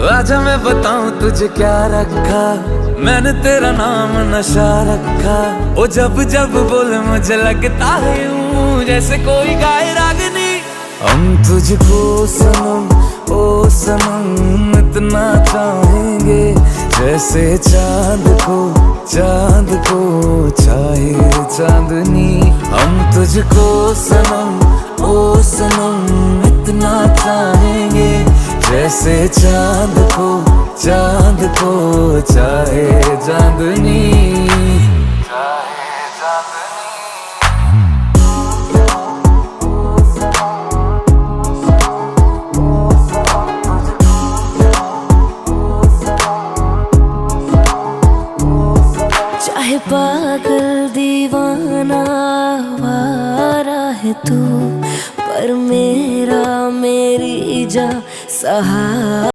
आजा मैं बताऊं तुझे क्या रखा, मैंने तेरा नाम नशा रखा। ओ जब जब बोले मुझे लगता है यूं जैसे कोई गाए रागनी। हम तुझको सनम ओ सनम इतना चाहेंगे, जैसे चांद को चाहे चांदनी। हम तुझको सनम ओ सनम इतना चाहेंगे, जैसे चांद को चाहे चांदनी। चाहे पागल दीवाना आवारा है तू, पर मेरी जा सहारा।